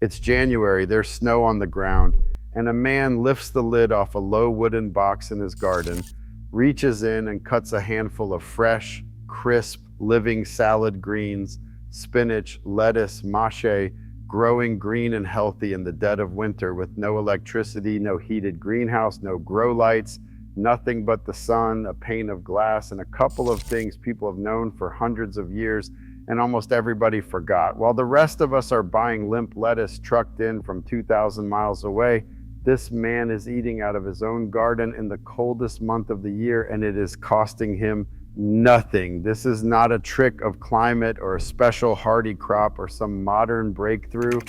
It's January, there's snow on the ground, and a man lifts the lid off a low wooden box in his garden, reaches in and cuts a handful of fresh, crisp, living salad greens, spinach, lettuce, mache, growing green and healthy in the dead of winter with no electricity, no heated greenhouse, no grow lights, nothing but the sun, a pane of glass, and a couple of things people have known for hundreds of years and almost everybody forgot. While the rest of us are buying limp lettuce trucked in from 2,000 miles away, this man is eating out of his own garden in the coldest month of the year, and it is costing him nothing. This is not a trick of climate or a special hardy crop or some modern breakthrough.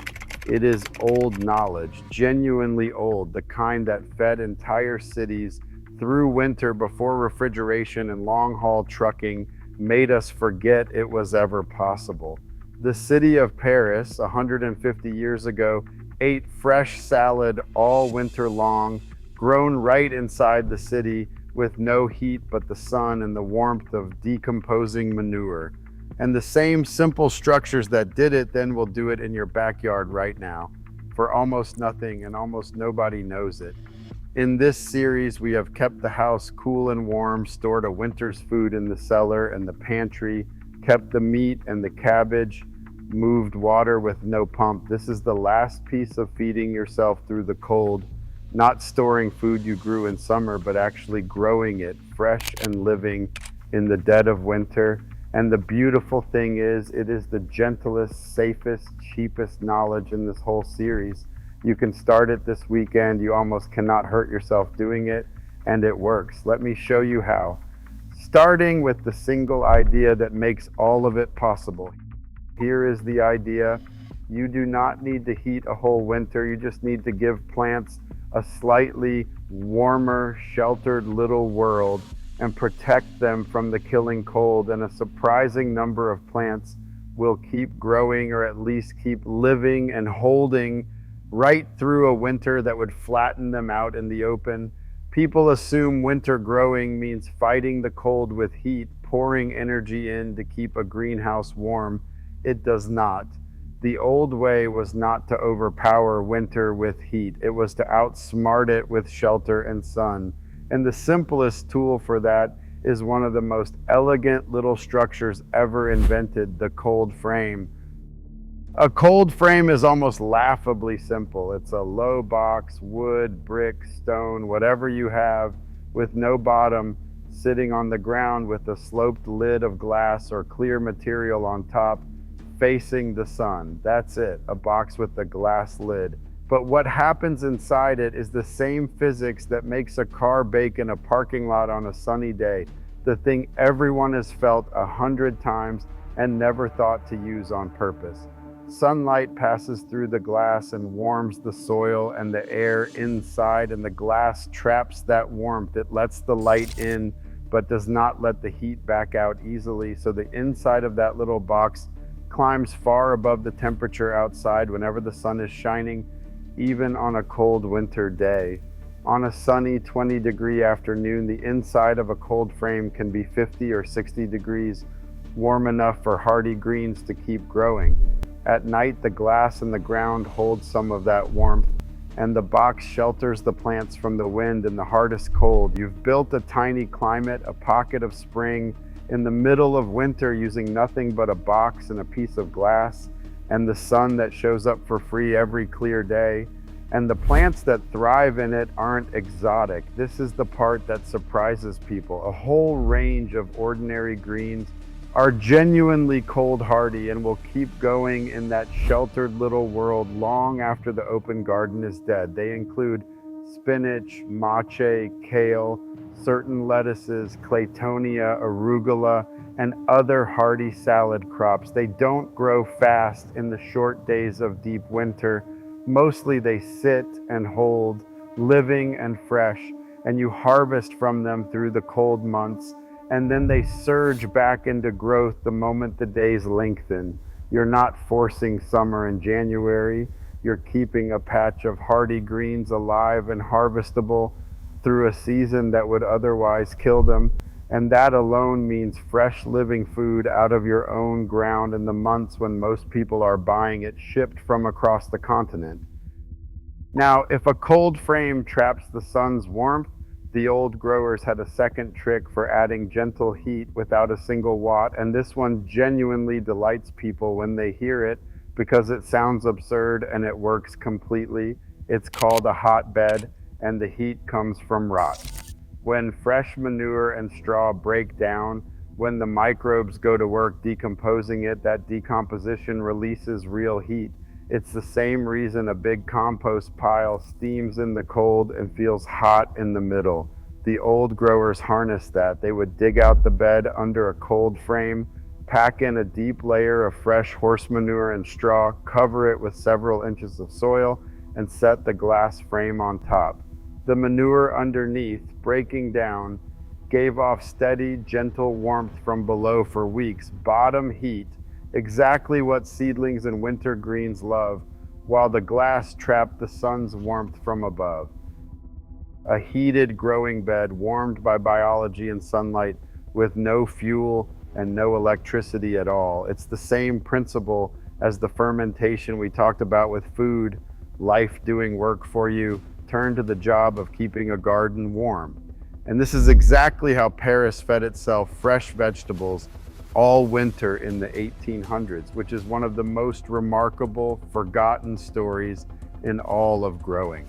It is old knowledge, genuinely old, the kind that fed entire cities through winter before refrigeration and long-haul trucking made us forget it was ever possible. The city of Paris, 150 years ago, ate fresh salad all winter long, grown right inside the city with no heat but the sun and the warmth of decomposing manure. And the same simple structures that did it then will do it in your backyard right now for almost nothing, and almost nobody knows it. In this series, we have kept the house cool and warm, stored a winter's food in the cellar and the pantry, kept the meat and the cabbage, moved water with no pump. This is the last piece of feeding yourself through the cold, not storing food you grew in summer, but actually growing it fresh and living in the dead of winter. And the beautiful thing is, it is the gentlest, safest, cheapest knowledge in this whole series. You can start it this weekend. You almost cannot hurt yourself doing it, and it works. Let me show you how. Starting with the single idea that makes all of it possible. Here is the idea. You do not need to heat a whole winter. You just need to give plants a slightly warmer, sheltered little world and protect them from the killing cold. And a surprising number of plants will keep growing, or at least keep living and holding right through a winter that would flatten them out in the open. People assume winter growing means fighting the cold with heat, pouring energy in to keep a greenhouse warm. It does not. The old way was not to overpower winter with heat. It was to outsmart it with shelter and sun. And the simplest tool for that is one of the most elegant little structures ever invented, the cold frame. A cold frame is almost laughably simple. It's a low box, wood, brick, stone, whatever you have, with no bottom, sitting on the ground with a sloped lid of glass or clear material on top, facing the sun. That's it, a box with a glass lid. But what happens inside it is the same physics that makes a car bake in a parking lot on a sunny day, the thing everyone has felt 100 times and never thought to use on purpose. Sunlight passes through the glass and warms the soil and the air inside, and the glass traps that warmth. It lets the light in, but does not let the heat back out easily. So the inside of that little box climbs far above the temperature outside whenever the sun is shining, even on a cold winter day. On a sunny 20-degree afternoon, the inside of a cold frame can be 50 or 60 degrees, warm enough for hardy greens to keep growing. At night, the glass in the ground holds some of that warmth, and the box shelters the plants from the wind and the hardest cold. You've built a tiny climate, a pocket of spring, in the middle of winter using nothing but a box and a piece of glass, and the sun that shows up for free every clear day. And the plants that thrive in it aren't exotic. This is the part that surprises people. A whole range of ordinary greens are genuinely cold hardy and will keep going in that sheltered little world long after the open garden is dead. They include spinach, mache, kale, certain lettuces, claytonia, arugula, and other hardy salad crops. They don't grow fast in the short days of deep winter. Mostly they sit and hold, living and fresh, and you harvest from them through the cold months, and then they surge back into growth the moment the days lengthen. You're not forcing summer in January. You're keeping a patch of hardy greens alive and harvestable through a season that would otherwise kill them. And that alone means fresh living food out of your own ground in the months when most people are buying it shipped from across the continent. Now, if a cold frame traps the sun's warmth, the old growers had a second trick for adding gentle heat without a single watt, and this one genuinely delights people when they hear it because it sounds absurd and it works completely. It's called a hotbed, and the heat comes from rot. When fresh manure and straw break down, when the microbes go to work decomposing it, that decomposition releases real heat. It's the same reason a big compost pile steams in the cold and feels hot in the middle. The old growers harnessed that. They would dig out the bed under a cold frame, pack in a deep layer of fresh horse manure and straw, cover it with several inches of soil, and set the glass frame on top. The manure underneath, breaking down, gave off steady, gentle warmth from below for weeks, bottom heat, exactly what seedlings and winter greens love, while the glass trapped the sun's warmth from above. A heated growing bed warmed by biology and sunlight with no fuel and no electricity at all. It's the same principle as the fermentation we talked about with food, life doing work for you. Turn to the job of keeping a garden warm. And this is exactly how Paris fed itself fresh vegetables all winter in the 1800s, which is one of the most remarkable, forgotten stories in all of growing.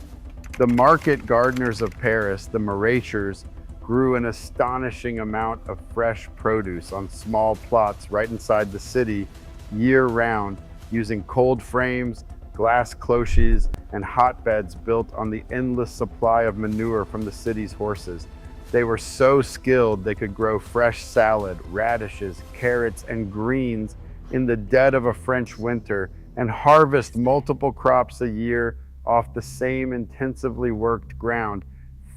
The market gardeners of Paris, the maraîchers, grew an astonishing amount of fresh produce on small plots right inside the city year-round, using cold frames, glass cloches, and hotbeds built on the endless supply of manure from the city's horses. They were so skilled they could grow fresh salad, radishes, carrots, and greens in the dead of a French winter and harvest multiple crops a year off the same intensively worked ground,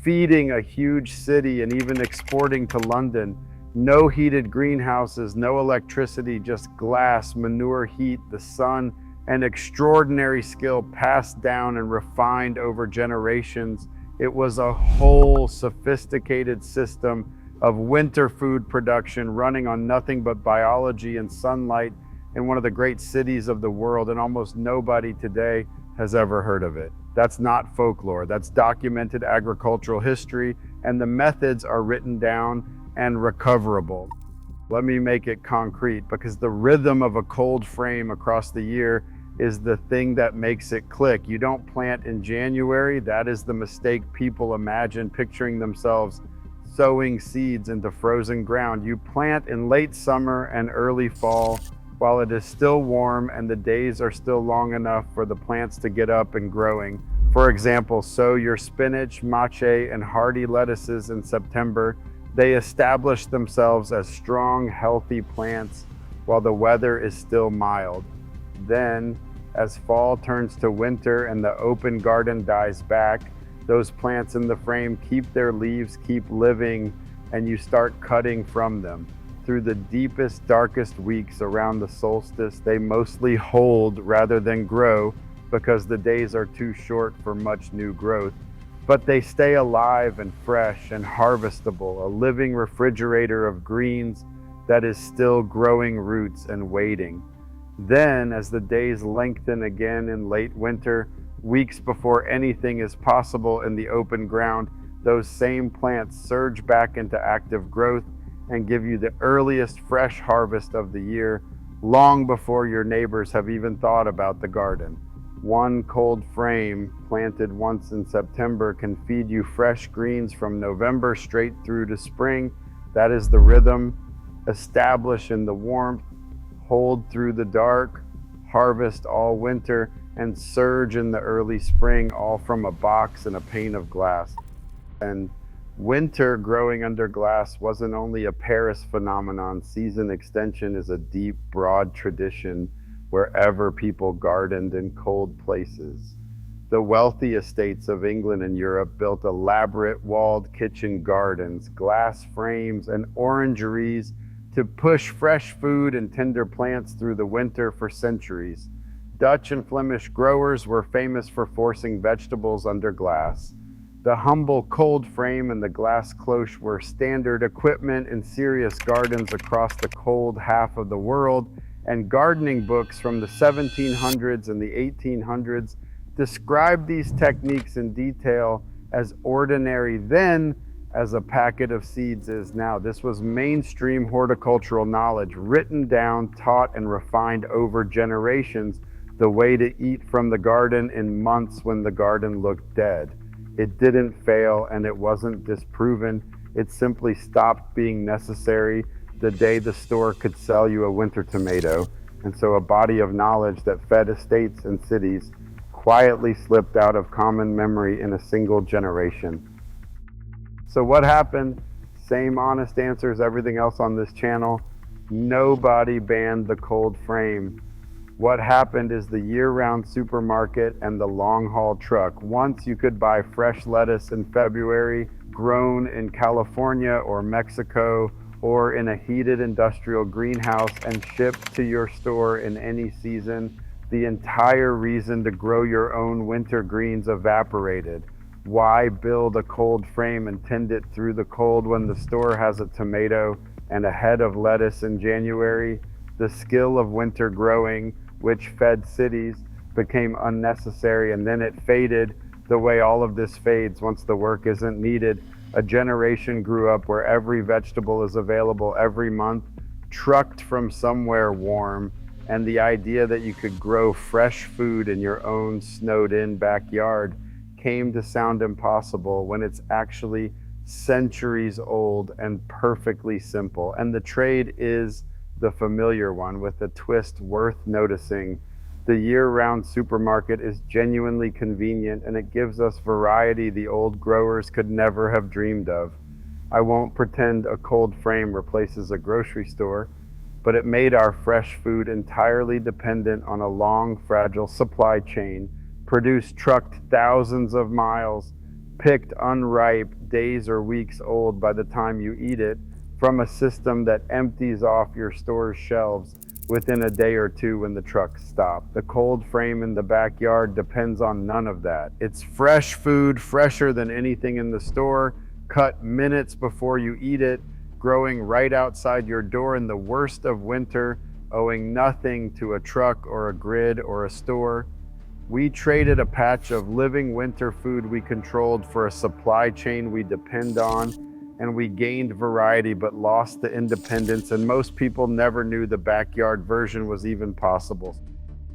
feeding a huge city and even exporting to London. No heated greenhouses, no electricity, just glass, manure, heat, the sun, and extraordinary skill passed down and refined over generations. It was a whole sophisticated system of winter food production running on nothing but biology and sunlight in one of the great cities of the world, and almost nobody today has ever heard of it. That's not folklore. That's documented agricultural history, and the methods are written down and recoverable. Let me make it concrete, because the rhythm of a cold frame across the year is the thing that makes it click. You don't plant in January. That is the mistake people imagine, picturing themselves sowing seeds into frozen ground. You plant in late summer and early fall while it is still warm and the days are still long enough for the plants to get up and growing. For example, sow your spinach, mache, and hardy lettuces in September. They establish themselves as strong, healthy plants while the weather is still mild. Then, as fall turns to winter and the open garden dies back, those plants in the frame keep their leaves, keep living, and you start cutting from them. Through the deepest, darkest weeks around the solstice, they mostly hold rather than grow because the days are too short for much new growth. But they stay alive and fresh and harvestable, a living refrigerator of greens that is still growing roots and waiting. Then, as the days lengthen again in late winter, weeks before anything is possible in the open ground, those same plants surge back into active growth and give you the earliest fresh harvest of the year, long before your neighbors have even thought about the garden. One cold frame planted once in September can feed you fresh greens from November straight through to spring. That is the rhythm. Establish in the warmth, hold through the dark, harvest all winter, and surge in the early spring, all from a box and a pane of glass. And winter growing under glass wasn't only a Paris phenomenon. Season extension is a deep, broad tradition wherever people gardened in cold places. The wealthy estates of England and Europe built elaborate walled kitchen gardens, glass frames, and orangeries to push fresh food and tender plants through the winter for centuries. Dutch and Flemish growers were famous for forcing vegetables under glass. The humble cold frame and the glass cloche were standard equipment in serious gardens across the cold half of the world, and gardening books from the 1700s and the 1800s described these techniques in detail as ordinary then as a packet of seeds is now. This was mainstream horticultural knowledge, written down, taught, and refined over generations, the way to eat from the garden in months when the garden looked dead. It didn't fail, and it wasn't disproven. It simply stopped being necessary the day the store could sell you a winter tomato. And so a body of knowledge that fed estates and cities quietly slipped out of common memory in a single generation. So what happened? Same honest answer as everything else on this channel. Nobody banned the cold frame. What happened is the year-round supermarket and the long-haul truck. Once you could buy fresh lettuce in February, grown in California or Mexico, or in a heated industrial greenhouse and shipped to your store in any season, the entire reason to grow your own winter greens evaporated. Why build a cold frame and tend it through the cold when the store has a tomato and a head of lettuce in January? The skill of winter growing, which fed cities, became unnecessary, and then it faded the way all of this fades once the work isn't needed. A generation grew up where every vegetable is available every month, trucked from somewhere warm, and the idea that you could grow fresh food in your own snowed-in backyard came to sound impossible when it's actually centuries old and perfectly simple. And the trade is the familiar one with a twist worth noticing. The year-round supermarket is genuinely convenient, and it gives us variety the old growers could never have dreamed of. I won't pretend a cold frame replaces a grocery store, but it made our fresh food entirely dependent on a long, fragile supply chain, produced trucked thousands of miles, picked unripe, days or weeks old by the time you eat it, from a system that empties off your store's shelves within a day or two when the trucks stop. The cold frame in the backyard depends on none of that. It's fresh food, fresher than anything in the store, cut minutes before you eat it, growing right outside your door in the worst of winter, owing nothing to a truck or a grid or a store. We traded a patch of living winter food we controlled for a supply chain we depend on, and we gained variety but lost the independence, and most people never knew the backyard version was even possible.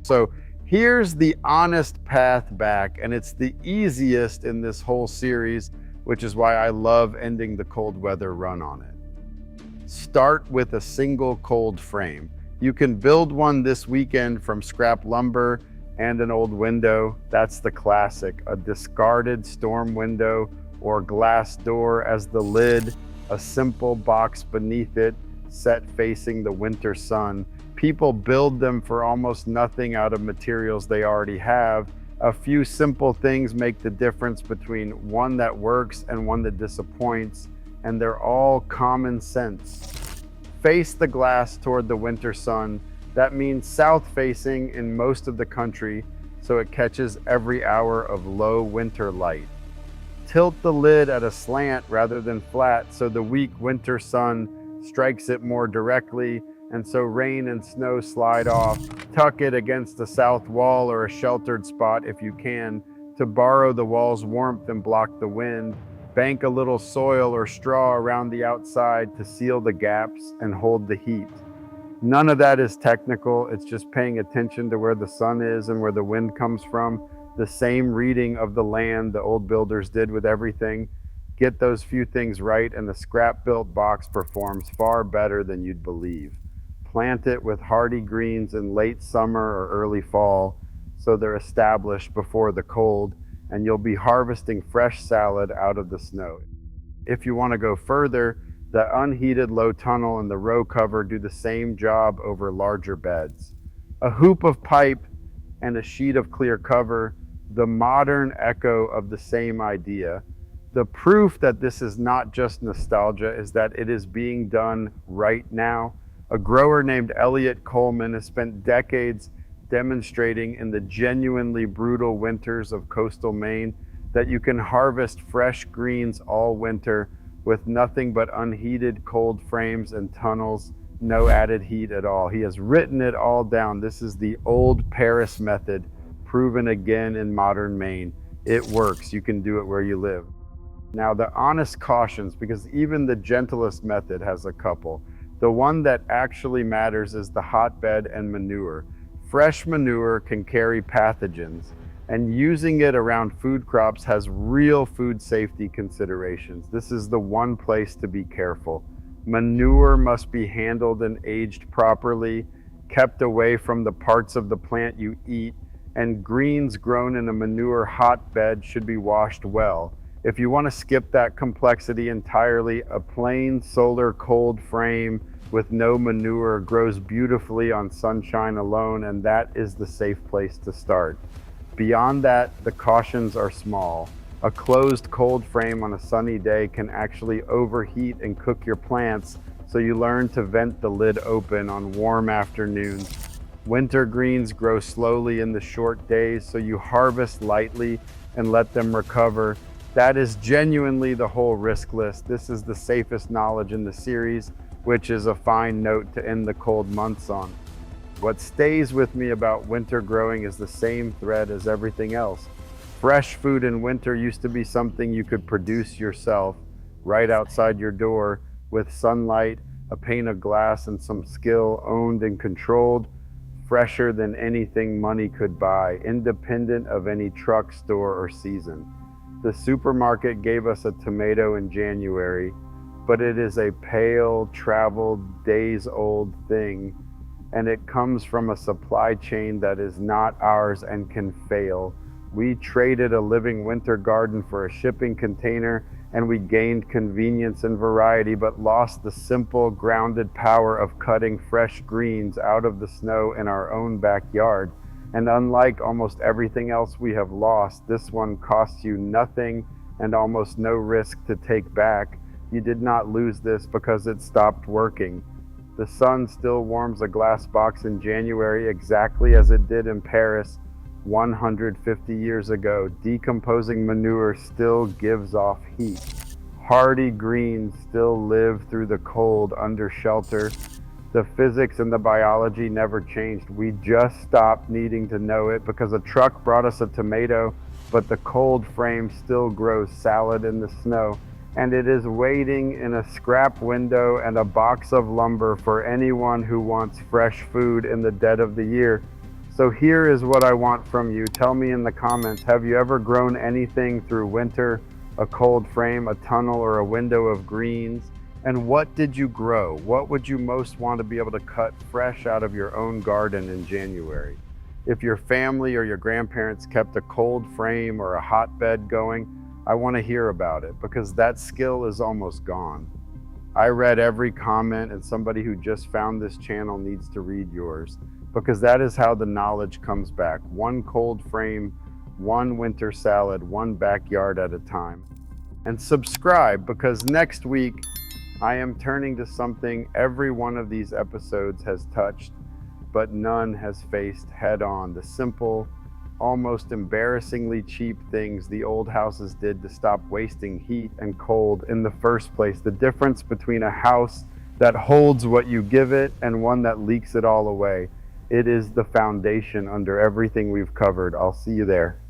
So here's the honest path back, and it's the easiest in this whole series, which is why I love ending the cold weather run on it. Start with a single cold frame. You can build one this weekend from scrap lumber and an old window. That's the classic, a discarded storm window or glass door as the lid, a simple box beneath it, set facing the winter sun. People build them for almost nothing out of materials they already have. A few simple things make the difference between one that works and one that disappoints, and they're all common sense. Face the glass toward the winter sun. That means south facing in most of the country, so it catches every hour of low winter light. Tilt the lid at a slant rather than flat, so the weak winter sun strikes it more directly, and so rain and snow slide off. Tuck it against the south wall or a sheltered spot if you can, to borrow the wall's warmth and block the wind. Bank a little soil or straw around the outside to seal the gaps and hold the heat. None of that is technical. It's just paying attention to where the sun is and where the wind comes from. The same reading of the land the old builders did with everything. Get those few things right, and the scrap-built box performs far better than you'd believe. Plant it with hardy greens in late summer or early fall, so they're established before the cold, and you'll be harvesting fresh salad out of the snow. If you want to go further, the unheated low tunnel and the row cover do the same job over larger beds. A hoop of pipe and a sheet of clear cover, the modern echo of the same idea. The proof that this is not just nostalgia is that it is being done right now. A grower named Elliot Coleman has spent decades demonstrating in the genuinely brutal winters of coastal Maine that you can harvest fresh greens all winter with nothing but unheated cold frames and tunnels, no added heat at all. He has written it all down. This is the old Paris method, proven again in modern Maine. It works. You can do it where you live. Now, the honest cautions, because even the gentlest method has a couple. The one that actually matters is the hotbed and manure. Fresh manure can carry pathogens, and using it around food crops has real food safety considerations. This is the one place to be careful. Manure must be handled and aged properly, kept away from the parts of the plant you eat, and greens grown in a manure hotbed should be washed well. If you want to skip that complexity entirely, a plain solar cold frame with no manure grows beautifully on sunshine alone, and that is the safe place to start. Beyond that, the cautions are small. A closed cold frame on a sunny day can actually overheat and cook your plants, so you learn to vent the lid open on warm afternoons. Winter greens grow slowly in the short days, so you harvest lightly and let them recover. That is genuinely the whole risk list. This is the safest knowledge in the series, which is a fine note to end the cold months on. What stays with me about winter growing is the same thread as everything else. Fresh food in winter used to be something you could produce yourself right outside your door with sunlight, a pane of glass, and some skill, owned and controlled, fresher than anything money could buy, independent of any truck, store, or season. The supermarket gave us a tomato in January, but it is a pale, traveled, days-old thing, and it comes from a supply chain that is not ours and can fail. We traded a living winter garden for a shipping container, and we gained convenience and variety, but lost the simple, grounded power of cutting fresh greens out of the snow in our own backyard. And unlike almost everything else we have lost, this one costs you nothing and almost no risk to take back. You did not lose this because it stopped working. The sun still warms a glass box in January exactly as it did in Paris 150 years ago. Decomposing manure still gives off heat. Hardy greens still live through the cold under shelter. The physics and the biology never changed. We just stopped needing to know it because a truck brought us a tomato, but the cold frame still grows salad in the snow. And it is waiting in a scrap window and a box of lumber for anyone who wants fresh food in the dead of the year. So here is what I want from you. Tell me in the comments, have you ever grown anything through winter, a cold frame, a tunnel, or a window of greens? And what did you grow? What would you most want to be able to cut fresh out of your own garden in January? If your family or your grandparents kept a cold frame or a hotbed going, I want to hear about it because that skill is almost gone. I read every comment, and somebody who just found this channel needs to read yours because that is how the knowledge comes back. One cold frame, one winter salad, one backyard at a time. And subscribe because next week I am turning to something every one of these episodes has touched, but none has faced head on. The simple, almost embarrassingly cheap things the old houses did to stop wasting heat and cold in the first place. The difference between a house that holds what you give it and one that leaks it all away. It is the foundation under everything we've covered. I'll see you there.